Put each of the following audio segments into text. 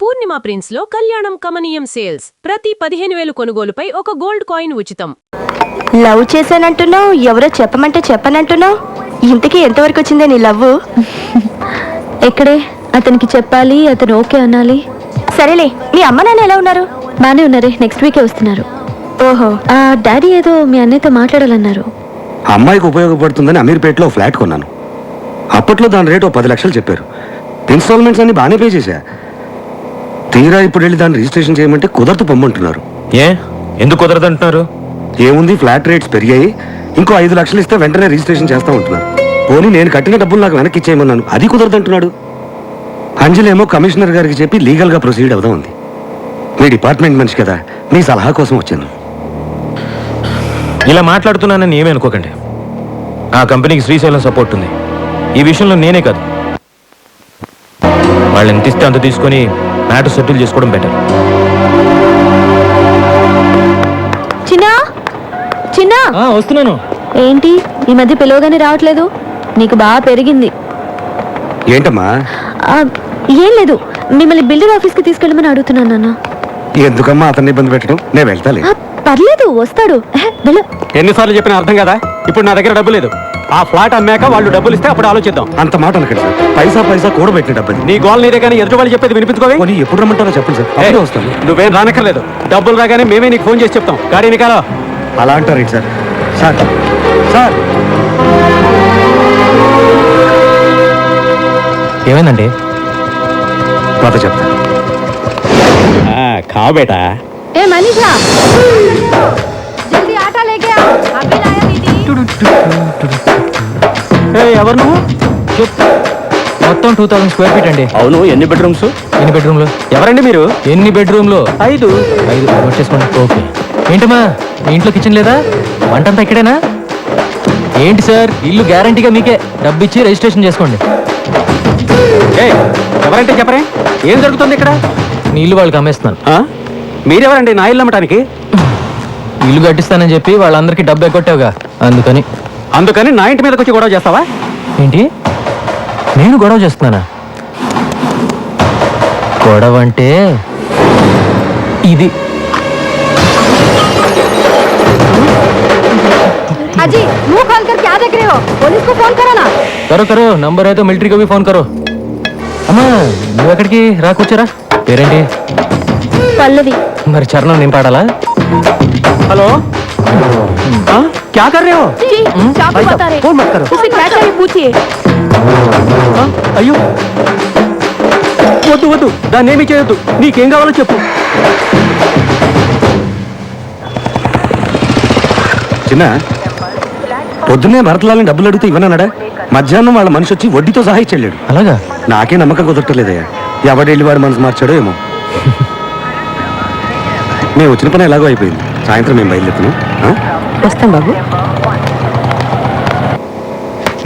పూర్ణిమ prince లో కళ్యాణం కమనీయం సేల్స్ ప్రతి 15,000 కొనుగోలుపై ఒక గోల్డ్ కాయిన్ ఉచితం. లవ్ చేశానంటున్నావు, ఎవరో చెప్పమంటే చెప్పనంటున్నావు. ఇంతకీ ఎంతవరకు వచ్చిందే నీ లవ్? ఎక్కడే అతనికి చెప్పాలి, అతను ఓకే అనాలి. సరేలే, మీ అమ్మ నాన్న ఎలా ఉన్నారు? బానే ఉన్నారే, నెక్స్ట్ వీకే వస్తున్నారు. ఓహో, డాడీ ఏదో మీ అన్నయ్యతో మాట్లాడాలన్నారు. అమ్మాయికి ఉపయోగపడుతుందని అమీర్పేటలో ఫ్లాట్ కొన్నాను. అప్పట్లో దాని రేటు 10 లక్షలు చెప్పారు. ఇన్స్టాల్మెంట్స్ అన్ని బాగానే పే చేశా. తీరా ఇప్పుడు వెళ్ళి దాన్ని రిజిస్ట్రేషన్ చేయమంటే కుదరదు పొమ్మంటున్నారు. ఎందుకు కుదరదంటున్నారు? ఏముంది, ఫ్లాట్ రేట్స్ పెరిగాయి, ఇంకో 5 లక్షలు ఇస్తే వెంటనే రిజిస్ట్రేషన్ చేస్తా ఉంటున్నారు. పోనీ నేను కట్టిన డబ్బులు నాకు వెనక్కి ఇచ్చేయమన్నాను, అది కుదరదంటున్నాడు. అంజలేమో కమిషనర్ గారికి చెప్పి లీగల్గా ప్రొసీడ్ అవుదాం ఉంది. మీ డిపార్ట్మెంట్ మనిషి కదా, మీ సలహా కోసం వచ్చాను. ఇలా మాట్లాడుతున్నానని ఏమీ అనుకోకండి. ఆ కంపెనీకి శ్రీశైలం సపోర్ట్ ఉంది. ఈ విషయంలో నేనే కాదు, వాళ్ళు ఎంత ఇస్తే అంత తీసుకొని మ్యాటర్ సెటిల్ చేసుకోవడం బెటర్. చిన్నా చిన్నా, వస్తున్నాను. ఏంటి ఈ మధ్య పిలవగానే రావట్లేదు? నీకు బాగా పెరిగింది. ఏంటమ్మా? ఏం లేదు, మిమ్మల్ని బిల్డర్ ఆఫీస్కి తీసుకెళ్ళమని అడుగుతున్నాను నాన్న. ఎందుకమ్మా అతన్ని ఇబ్బంది పెట్టడం? నేను వెళ్తాలే. పర్లేదు, వస్తాడు. వెళ్ళు. ఎన్నిసార్లు చెప్పినా అర్థం కదా. ఇప్పుడు నా దగ్గర డబ్బు లేదు. ఆ ఫ్లాట్ అమ్మాక వాళ్ళు డబ్బులు ఇస్తే అప్పుడు ఆలోచిద్దాం. అంత మాట అనకండి సార్, పైసా పైసా కూడబెట్టిన డబ్బులు. నీ గోల్ నీదే కానీ ఎదుటి వాళ్ళు చెప్పేది వినిపించుకోవే. పోనీ ఎప్పుడు రమ్మంటారో చెప్పండి సార్, అప్పుడే వస్తాను. నువ్వేం రానక్కర్లేదు, డబ్బులు రాగానే మేమే నీకు ఫోన్ చేసి చెప్తాం. గాడీ నికాలో. అలా అంటారేంటి సార్? సార్ సార్ ఏమైందండి? కథ చెప్తా. ఖా బేటా. ఏ మనీషా, జల్దీ ఆటా లేకే ఆ, అభి లాయా దీది. ఎవరు నువ్వు? మొత్తం 2000 స్క్వేర్ ఫీట్ అండి. అవును, ఎన్ని బెడ్రూమ్స్? ఎన్ని బెడ్రూమ్లు? ఎవరండి మీరు? ఎన్ని బెడ్రూమ్లు? 5. నోట్ చేసుకోండి. ఓకే. ఏంటమ్మా, మీ ఇంట్లో కిచెన్ లేదా? వంటంతా ఇక్కడేనా? ఏంటి సార్, ఇల్లు గ్యారంటీగా మీకే. డబ్బు ఇచ్చి రిజిస్ట్రేషన్ చేసుకోండి. ఎవరంటే చెప్పరే, ఏం జరుగుతుంది ఇక్కడ? మీ ఇల్లు వాళ్ళకి అమ్మేస్తున్నాను. మీరెవరండి నా ఇల్లు అమ్మటానికి? ఇల్లు కట్టిస్తానని చెప్పి వాళ్ళందరికీ డబ్బు ఎగ్గొట్టావుగా, అందుకని నా ఇంటి మీదకి వచ్చి గొడవ చేస్తావా? ఏంటి, నేను గొడవ చేస్తున్నానా? గొడవ అంటే ఇది. अजी मुंह खोल कर क्या देख रहे हो? पुलिस को फोन करो ना. करो नंबर है तो मिलिट्री को भी फोन करो. అమ్మా, నువ్వు ఎక్కడికి రా, కూర్చోరా. పేరేంటి? పల్లవి. మరి చరణం నేను పాడాలా? హలో, क्या कर रहे हो? जी, चाकू बता रहे. फोन मत करो. उसे क्या चाहिए पूछिए. అయ్యో, వద్దు వద్దు, దాన్ని ఏమీ చేయొద్దు. నీకేం కావాలో చెప్పు. చిన్న, పొద్దున్నే భరతలాలని డబ్బులు అడిగితే ఇవ్వనన్నాడా? మధ్యాహ్నం వాళ్ళ మనిషి వచ్చి వడ్డీతో సహా ఇచ్చెళ్ళాడు. అలాగా? నాకే నమ్మకం కుదరట్లేదయ్యా. ఎవడెళ్ళి వాడు మనసు మార్చాడో ఏమో. మేము వచ్చిన పని ఎలాగో అయిపోయింది. సాయంత్రం మేము బయలుదేరుతున్నాం. వస్తాం బాబు.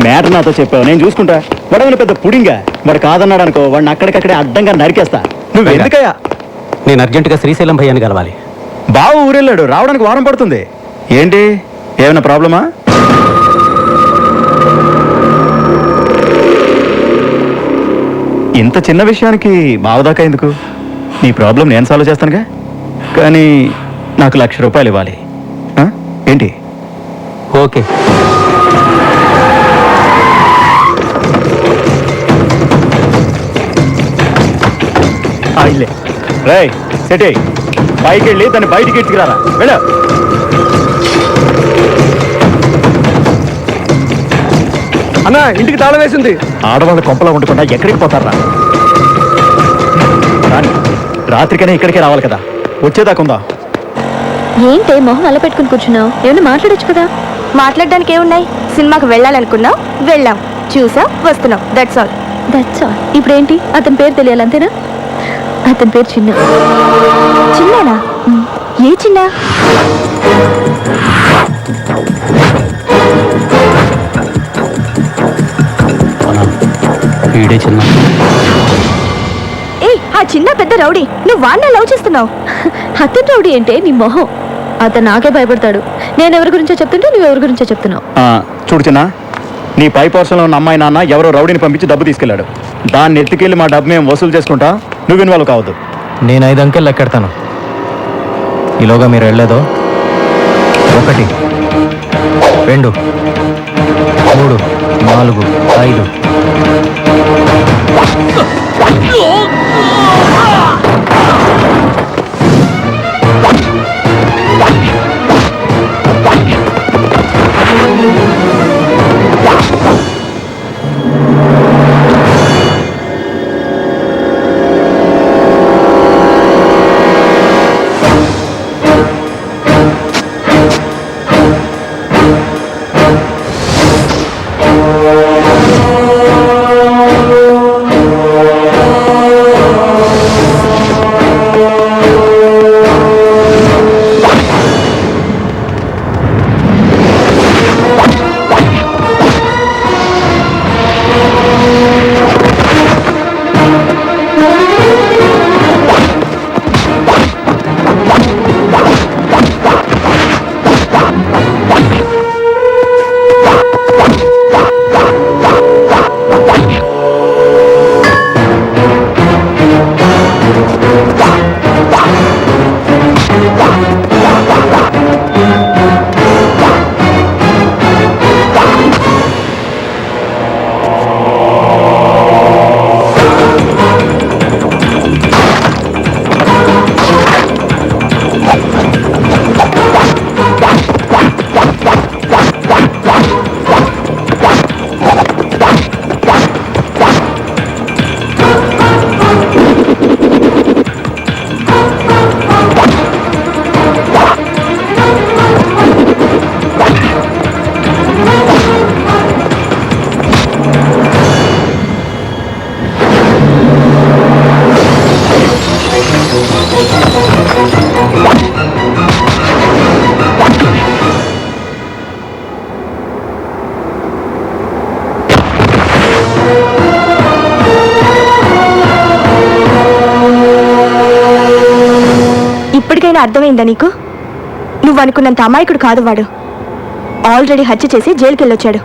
మ్యాటర్ నాతో చెప్పావు, నేను చూసుకుంటా. వాడేమైనా పెద్ద పుడింగా? వాడు కాదన్నాడు అనుకో, వాడిని అక్కడికక్కడే అడ్డంగా నరికేస్తా. నువ్వు ఎందుకయ్యా? నేను అర్జెంటుగా శ్రీశైలం భయ్యాన్ని కలవాలి. బావ ఊరెళ్ళాడు, రావడానికి వారం పడుతుంది. ఏంటి, ఏమైనా ప్రాబ్లమా? ఇంత చిన్న విషయానికి బావదాకా ఎందుకు? నీ ప్రాబ్లం నేను సాల్వ్ చేస్తానుగా. కానీ నాకు 1,00,000 రూపాయలు ఇవ్వాలి. ఏంటి? ఓకే. ఇల్లే రై సెటే, పైకి వెళ్ళి దాన్ని బయటికి ఇచ్చుకురారా. వెళ్ళ. అన్న, ఇంటికి తాళం వేసింది. ఆడవాళ్ళు కొంపలో ఉండకుండా ఎక్కడికి పోతారా? రాత్రికనే ఇక్కడికే రావాలి కదా, వచ్చేదాకుందా? ఏంటి మొహం అలా పెట్టుకుని కూర్చున్నావు? ఏమైనా మాట్లాడొచ్చు కదా. మాట్లాడడానికి ఏమున్నాయి? సినిమాకి వెళ్ళాలనుకున్నాం, వెళ్ళాం, చూసాం, వస్తున్నాం. That's all. ఇప్పుడు ఏంటి, అతని పేరు తెలియాలి అంతేనా? అతని పేరు చిన్న. చిన్నానా? ఏ చిన్న? వీడే చిన్న. ఆ చిన్న పెద్ద రౌడీ. నువ్వు వాడిని లవ్ చేస్తున్నావు. అతని రౌడీ అంటే నీ మొహం. అతను నాకే భయపడతాడు. నేను ఎవరి గురించో చెప్తుంటే నువ్వు ఎవరి గురించో చెప్తున్నావు. చూడు చిన్న, నీ పై పోర్షన్లో ఉన్న అమ్మాయి నాన్న ఎవరో రౌడీని పంపించి డబ్బు తీసుకెళ్లాడు. దాన్ని ఎత్తుకెళ్ళి మా డబ్బు మేము వసూలు చేసుకుంటా. నువ్వు ఇన్వాల్వ్ కావద్దు. నేను 5 అంకెలు లెక్కెడతాను. ఈలోగా మీరు వెళ్ళలేదో 1 2 3 4 5. ఇప్పటికైనా అర్థమైందా నీకు? నువ్వు అనుకున్నంత అమాయకుడు కాదు వాడు. ఆల్రెడీ హత్య చేసి జైలుకి వెళ్ళొచ్చాడు.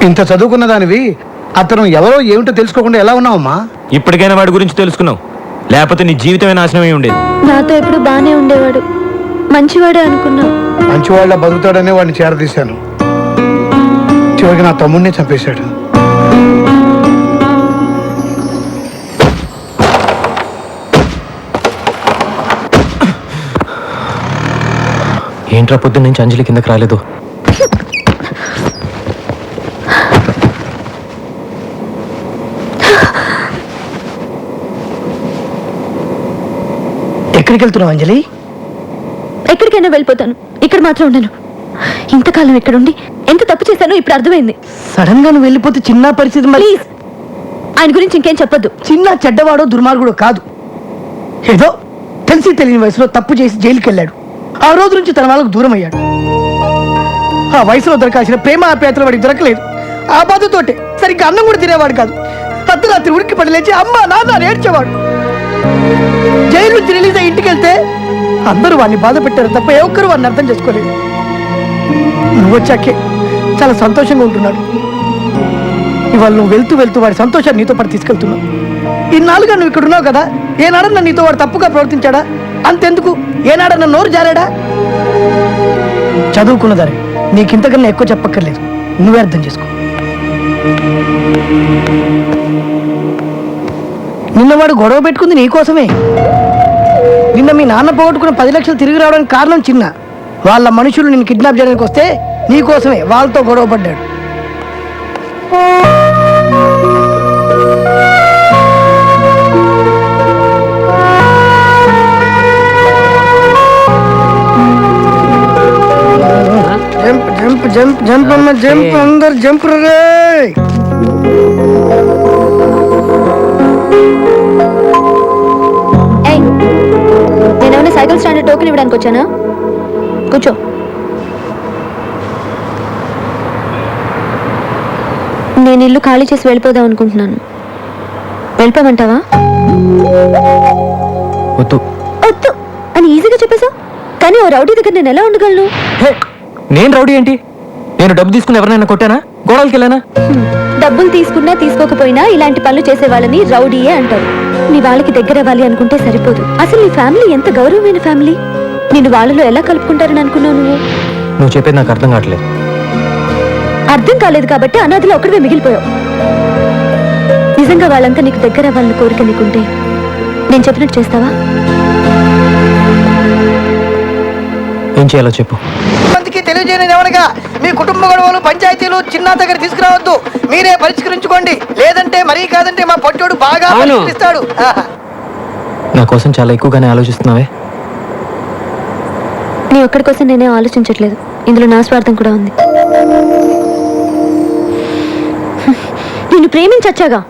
ఇంత చదువుకున్న దానివి అతను ఎవరో ఏమిటో తెలుసుకోకుండా ఎలా ఉన్నావమ్మా? ఇప్పటికైనా వాడి గురించి తెలుసుకున్నావు, లేకపోతే నీ జీవితమే నాశనమై ఉండేది. నాతో ఎప్పుడు బానే ఉండేవాడు, మంచివాడే అనుకున్నా. మంచివాళ్ళ బతుకుతాడనే వాడిని చేరదీశాను. చివరికి నా తమ్ముడిని చంపేశాడు. ఏంట్రా పొద్దున్న నుంచి అంజలి కిందకి రాలేదు? ఎక్కడికి వెళ్తున్నావు అంజలి? ఎక్కడికైనా వెళ్ళిపోతాను, ఇక్కడ మాత్రం ఉండను. ఇంతకాలం ఇక్కడుండి ఎంత తప్పు చేశానో ఇప్పుడు అర్థమైంది. సడన్ గా నువ్వు వెళ్ళిపోతే చిన్న పరిస్థితి. ప్లీజ్ ఆయన గురించి ఇంకేం చెప్పొద్దు. చిన్న చెడ్డవాడో దుర్మార్గుడో కాదు. ఏదో తెలిసి తెలియని వయసులో తప్పు చేసి జైలుకి వెళ్ళాడు. ఆ రోజు నుంచి తన వాళ్ళకు దూరం అయ్యాడు. ఆ వయసులో దొరకాల్సిన ప్రేమ ఆప్యాయతలు వాడికి దొరకలేదు. ఆ బాధతోటే సరిగ్గా అన్నం కూడా తినేవాడు కాదు. అర్ధరాత్రి ఉడికి పడి లేచి అమ్మ నాన్న నేర్చేవాడు. జైలు నుంచి రిలీజ్ అయ్యి ఇంటికి వెళ్తే అందరూ వాడిని బాధ పెట్టారు తప్ప ఏ ఒక్కరు వాడిని అర్థం చేసుకోలేదు. నువ్వు వచ్చాకే చాలా సంతోషంగా ఉంటున్నాడు. ఇవాళ నువ్వు వెళ్తూ వెళ్తూ వాడి సంతోషాన్ని నీతో పాటు తీసుకెళ్తున్నావు. ఇన్నాళ్ళుగా నువ్వు ఇక్కడ ఉన్నావు కదా, ఏనాడన్నా నీతో వాడు తప్పుగా ప్రవర్తించాడా? అంతెందుకు, ఏనాడన్నా నోరు జారాడా? చదువుకున్నదారే, నీకింతకన్నా ఎక్కువ చెప్పక్కర్లేదు. నువ్వే అర్థం చేసుకో. నిన్న వాడు గొడవ పెట్టుకుంది నీకోసమే. నిన్న మీ నాన్న పోగొట్టుకున్న 10 లక్షలు తిరిగి రావడానికి కారణం చిన్న. వాళ్ళ మనుషులు నిన్ను కిడ్నాప్ చేయడానికి వస్తే నీకోసమే వాళ్ళతో గొడవ పడ్డాడు. జంప్ జంప్ జంప్ జంప్ అమ్మ జంప్, అందరు జంప్ రే. నేనేమైనా సైకిల్ స్టాండ్ టోకెన్ ఇవ్వడానికి వచ్చానా? కూర్చో. నేను ఇల్లు ఖాళీ చేసి వెళ్ళిపోదాం అనుకుంటున్నాను. వెళ్ళిపోమంటావా? వద్దు. వద్దు అని ఈజీగా చెప్పేశావు, కానీ ఓ రౌడీ దగ్గర నేను ఎలా ఉండగలను? నేను రౌడీ ఏంటి? నేను డబ్బు తీసుకుని ఎవరినైనా కొట్టానా? గోడలకి వెళ్ళానా? డబ్బులు తీసుకున్నా తీసుకోకపోయినా ఇలాంటి పనులు చేసే వాళ్ళని రౌడీయే అంటారు. నీ వాళ్ళకి దగ్గర అవ్వాలి అనుకుంటే సరిపోదు. అసలు నీ ఫ్యామిలీ ఎంత గౌరవమైన ఫ్యామిలీ. నిన్ను వాళ్ళలో ఎలా కలుపుకుంటారని అనుకున్నావు నువ్వు? నువ్వు చెప్పేది నాకు అర్థం కావట్లేదు. అర్థం కాలేదు కాబట్టి అనాథలో ఒక్కడివే మిగిలిపోయావు. నిజంగా వాళ్ళంతా నీకు దగ్గర అవ్వాలని కోరిక నీకుంటే నేను చెప్పినట్టు చేస్తావా? ఏం చేయాలో చెప్పు. మందికి తెలియజేయని ఎవరిగా మీ కుటుంబ గొడవలు పంచాయతీలు చిన్న దగ్గర తీసుకురావద్దు. మీరే పరిష్కరించుకోండి. లేదంటే మరీ కాదంటే మా పొట్టోడు బాగా పరిష్కరిస్తాడు. నా కోసం చాలా ఎక్కువగానే ఆలోచిస్తున్నావే. నీ ఒక్కడి కోసం నేనే ఆలోచించట్లేదు. ఇందులో నా స్వార్థం కూడా ఉంది. నిన్ను ప్రేమించచ్చాగా.